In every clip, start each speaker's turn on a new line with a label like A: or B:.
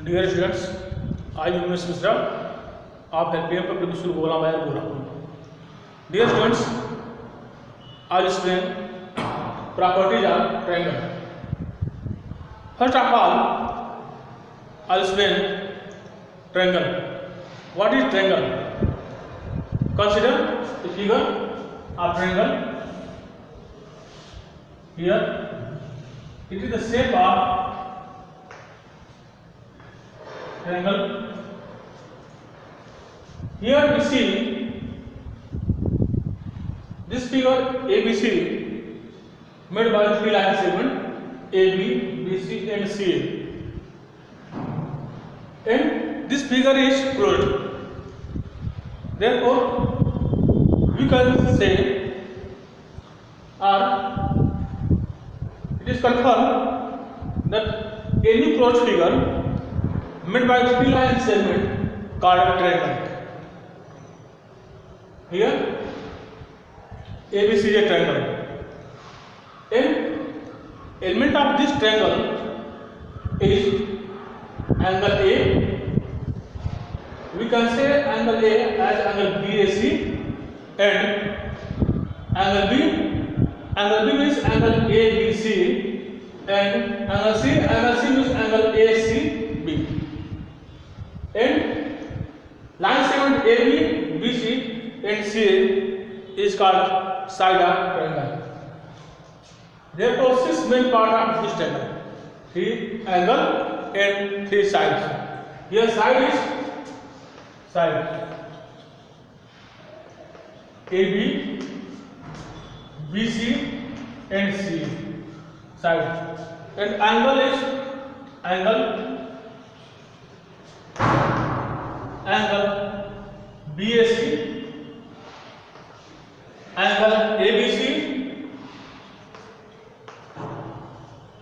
A: Dear students, आज उमेश मिश्रा आप LPM public school गोला बायर गोरखपुर। डियर स्टूडेंट्स, आज explain properties of triangle. First of all, I'll explain triangle. What is triangle? Consider the figure of triangle. Here, it is the shape of triangle. Here we see this figure ABC made by three line segment AB, BC and CA. And this figure is closed. Therefore, we can say, or it is confirmed that any closed figure made by three line segment called a triangle. Here, ABC is a triangle, and element of this triangle is angle A. We can say angle A as angle BAC, and angle B. Angle B means angle ABC, and angle C means angle ACB. And line segment AB, BC, and CA is called side of triangle. Therefore, six main part of this triangle: three angle and three sides. Here side is side AB, BC and C side, and angle is angle BAC, angle ABC,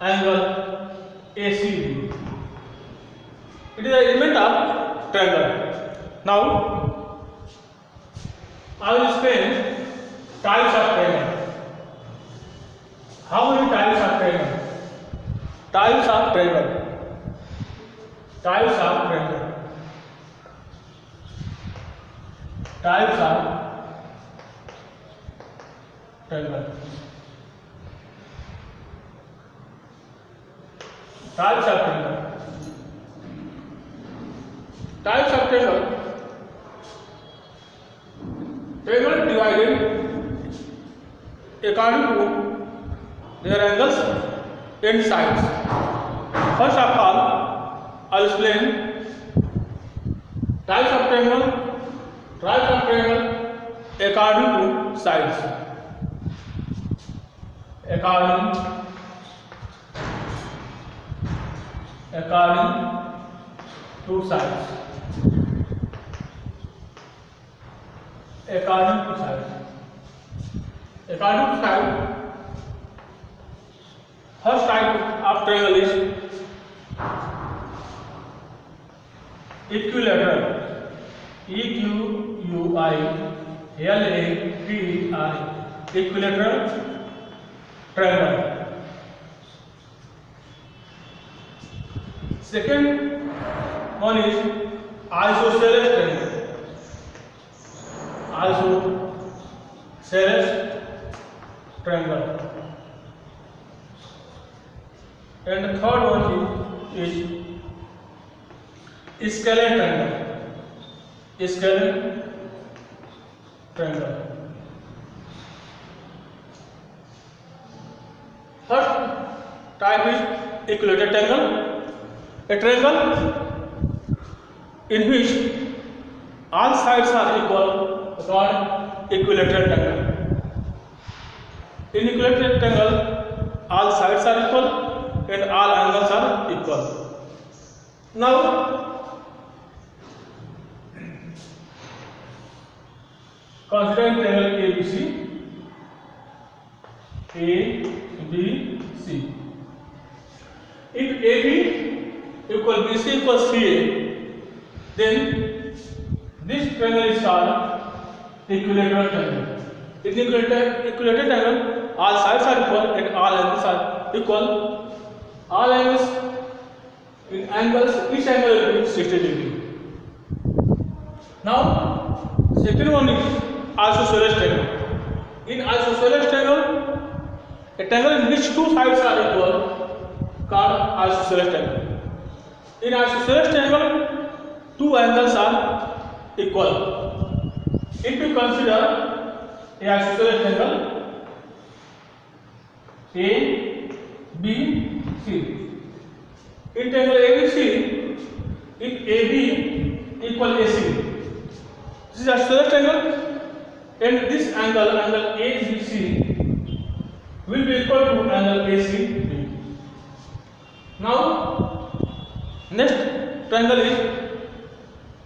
A: angle ACB. It is the element of triangle. Now, I will explain types of triangle. How many types of triangle? Types of triangle. Types of triangle. Types of triangle. Types of triangle. Types of triangle. Triangle divided according to their angles and sides. First of all, I'll explain types of triangle. Types of triangle according to sides. According to sides. According to size. According to size, first type of triangle is equilateral. EQUILATRAL. Equilateral triangle. Second one is isosceles triangle. Isosceles triangle. And the third one is scalene triangle. Scalene triangle. First type is equilateral triangle. A triangle in which all sides are equal is called equilateral triangle. In equilateral triangle, all sides are equal and all angles are equal. Now, consider triangle ABC. ABC. If AB equal BC equals CA, then this triangle is called equilateral triangle. In equilateral triangle, all sides are equal and all angles are equal. All angles In angles, each angle will be 60 degree. Now, second one is isosceles triangle. In isosceles triangle, a triangle in which two sides are equal called isosceles triangle. In isosceles triangle, two angles are equal. If we consider a isosceles triangle A, B, C. In triangle ABC, if AB equal AC, this is isosceles triangle, and this angle ABC will be equal to angle ACB. Now, next triangle is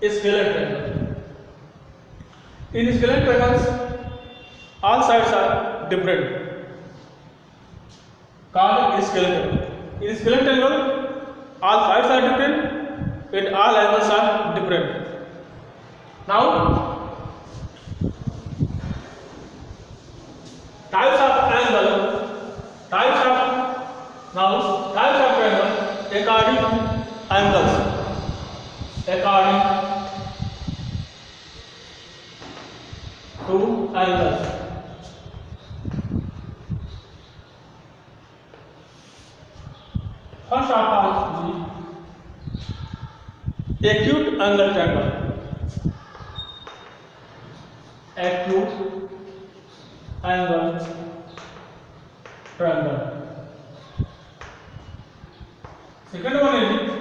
A: a scalar triangle. In scalar triangles, all sides are different, called scalar triangle. In scalar triangle, all sides are different and all angles are different. Now, types of triangle according to angles. First of all, acute angle triangle. Acute angle triangle. Second one is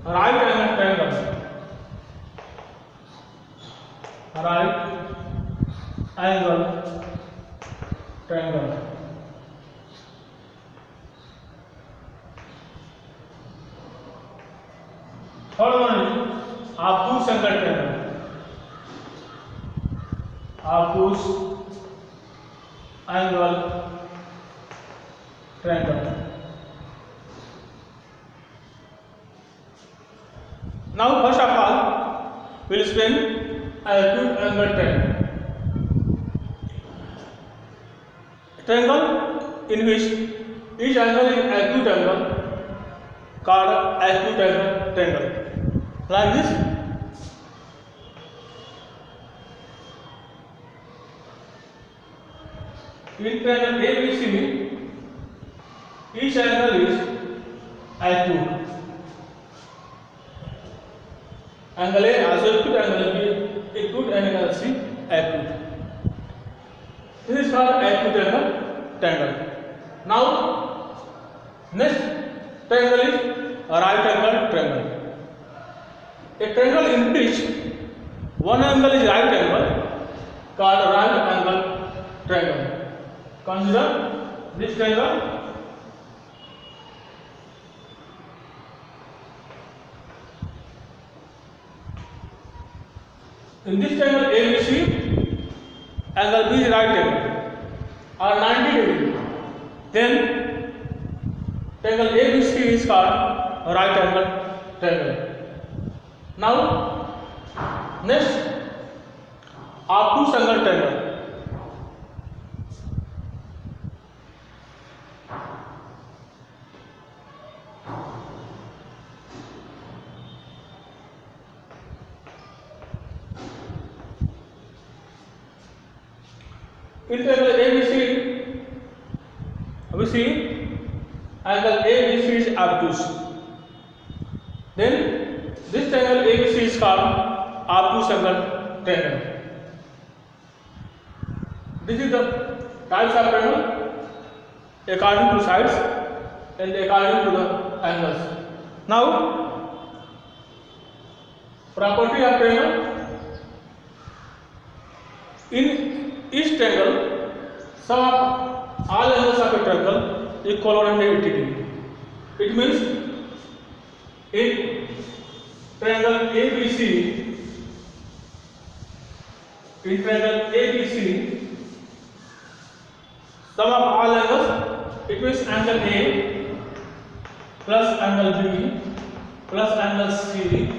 A: right angle triangle. Right angle triangle. Third one is obtuse angle triangle. Obtuse angle triangle. Now, first of all, we will explain acute angle triangle. Triangle in which each angle is acute angle called acute angle triangle. Like this. In triangle ABC, each angle is acute. Angle A also acute, angle B acute, and angle C acute. This is called acute angle triangle. Now, next triangle is right angle triangle. A triangle in which one angle is right angle called right angle triangle. Consider this triangle. In this triangle ABC, angle B is right angle or 90 degree. Then triangle ABC is called right angle triangle. Now, next obtuse angle triangle. In triangle ABC, we see angle ABC is obtuse. Then this triangle ABC is called obtuse angle triangle. This is the types of triangle according to sides and according to the angles. Now, property of triangle. In each triangle, sum of all angles of a triangle equal 180 degree. It means in triangle ABC, sum of all angles, it means angle A plus angle B plus angle C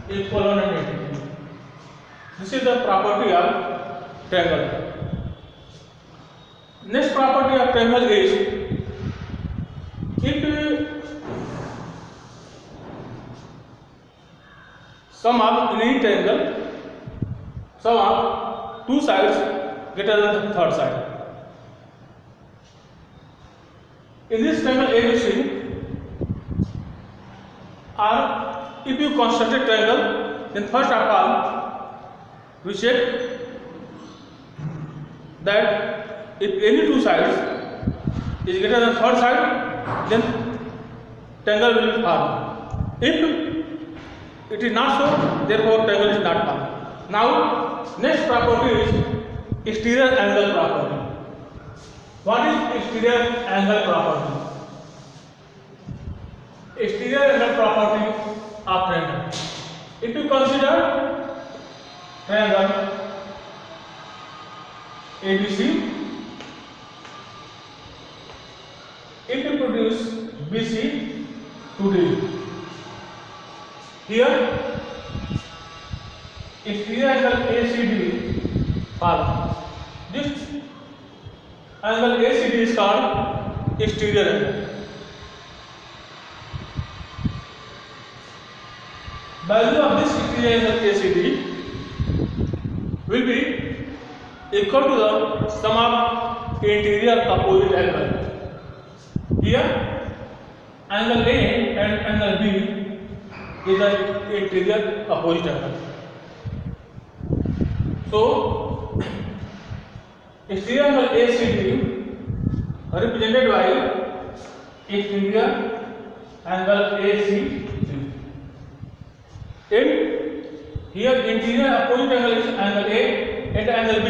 A: equal 180 degree. This is the property of triangle. Next property of triangle is if sum of any triangle, sum of two sides greater than the third side. In this triangle ABC, or if you construct a triangle, then first of all we check that if any two sides is greater than third side, then triangle will be formed. If it is not so, therefore triangle is not formed. Now next property is exterior angle property. What is exterior angle property? Exterior angle property of triangle. If you consider triangle ABC, if you produce BC to D, here exterior angle ACD formed. This angle ACD is called exterior angle. Value of this exterior angle ACD will be equal to the sum of interior opposite angle. Here angle A and angle B is the interior opposite angle. So exterior angle ACD represented by exterior angle ACD. And here interior opposite angle is angle A and angle B.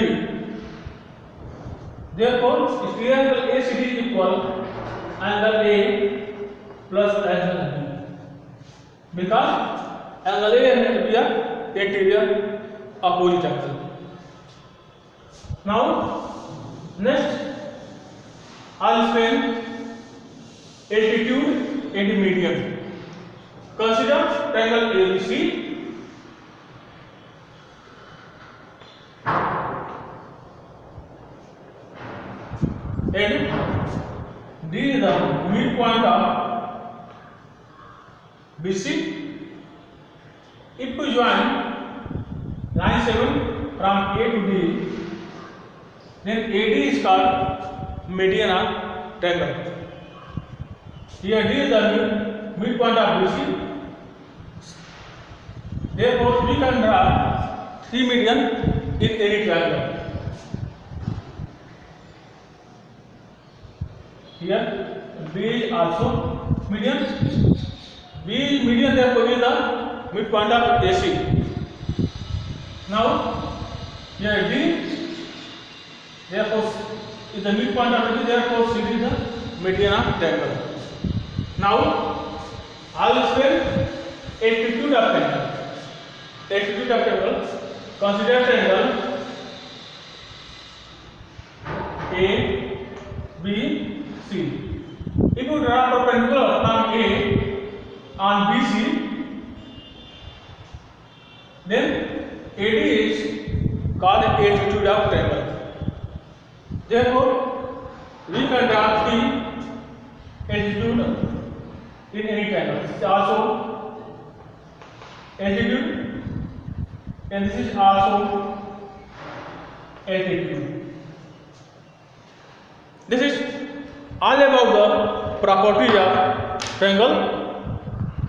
A: Therefore exterior angle ACD is equal angle A plus angle B, because angle A and angle B are interior opposite angle. Now next I'll explain altitude and median. Consider triangle ABC. And D is the midpoint of BC. If we join line 7 from A to D, then AD is called median of triangle. Here D is the midpoint of BC. Therefore we can draw three median in any triangle. Here B is also median. B is median, therefore is the midpoint of AC. Now here D, therefore is the midpoint of AC, therefore CD is the median of triangle. Now I will explain altitude of triangle. Altitude of triangle. Consider triangle A, B, C. If you draw perpendicular from A on BC, then AD is called altitude of triangle. Therefore, we can draw three altitude in any triangle. This is also altitude, and this is also altitude. This is all about the properties of triangle.